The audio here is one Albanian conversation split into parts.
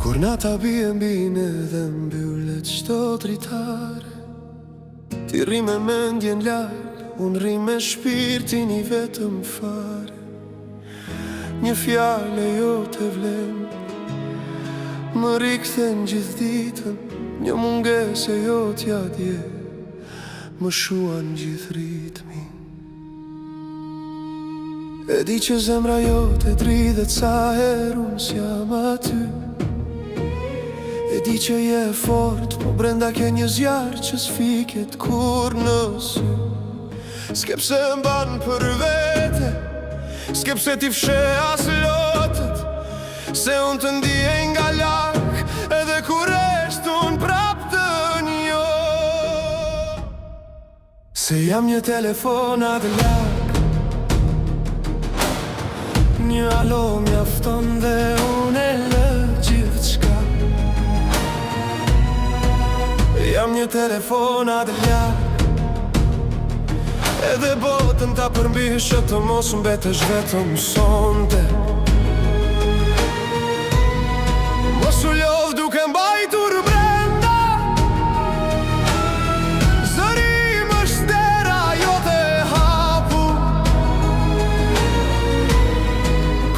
Kur nata bie mbine dhe mbyllet çdo dritare, ti rri me mendjen larg, unë rri me shpirtin I vetëm fare. Një fjale jo të vlen, më rikthen gjithë ditën, një mungese jo t'ja dje, më shuan gjithë ritmin. E di që zemra jo të dridhet sa herë unë s'jam aty. E di që je fort, po brenda ke një zjarë që s'fiket kur në sy. S'ke pse mban për vete, s'ke pse t'i fshe as lotët, se unë të ndije nga lak, edhe kur esht unë prap të njo. Se jam një telefonat lak, një alo mjafton dhe unë e lë gjithë qka. Jam një telefonat lak, edhe botën ta përmbishë të mos mbetesh vetëm sonte. Mos u lodh duke mbajtur brenda, zërim është dera jote hapu.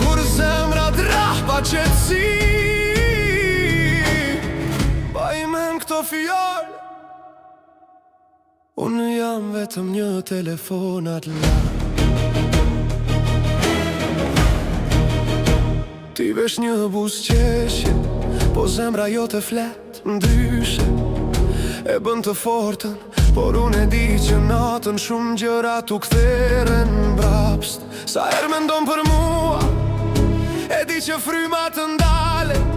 Kur zemra drah pa qetësi, baj men këto fjallë, unë jam vetëm një telefonat lak. Ti vesh një buzëqeshje, po zemra jo të flet ndryshe. E bën të fortën, por unë e di që natën shumë gjëra t'u ktheren mbrapsht. Sa herë mendon për mua, e di që fryma të ndalet,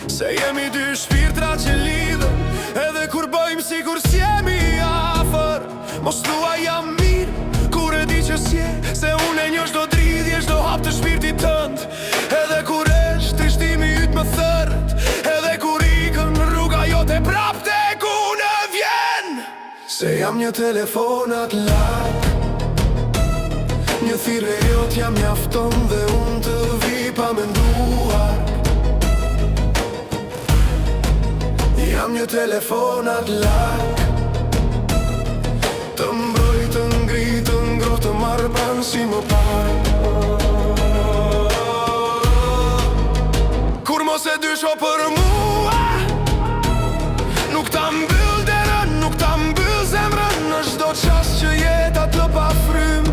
se jemi dy shpirtra që lidhen, edhe kur bëjmë sikur s'jemi afer. Mos thua jam mirë, kur e di që s'je, se unë e një çdo dridhje, çdo hap të shpirtit tënd. Edhe kur esht trishtimi yt më thërret, edhe kur ikën rruga jote prap tek unë vjen. Se jam një telefonat lak, një thirrje jotja mjafton dhe unë të vi pa menduar. Jam një telefonat lak, të mbroj, të ngri, të ngroh, të marrë pranë si më parë. Kur mos e dysho për mua, nuk ta mbyll derën, nuk ta mbyll zemrën, në çdo qast që jeta t'lë pa frym.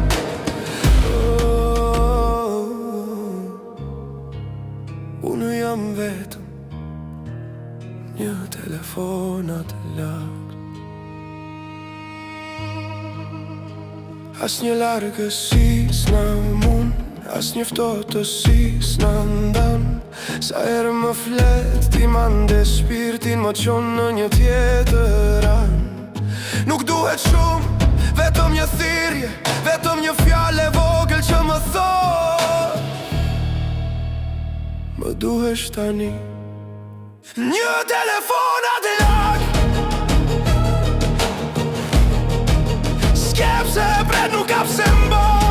Unë jam vetëm një telefonat lak. As një largësi s'na mun, as një ftohtësi s'na ndan. Sa herë më flet, ti mande shpirtin, më qon në një tjetër an. Nuk duhet shumë, vetëm një thirrje, vetëm një fjalë e vogël që më thot, më duhesh tani. Një telefonat lak, s'ke pse pret, nuk ka pse mbo.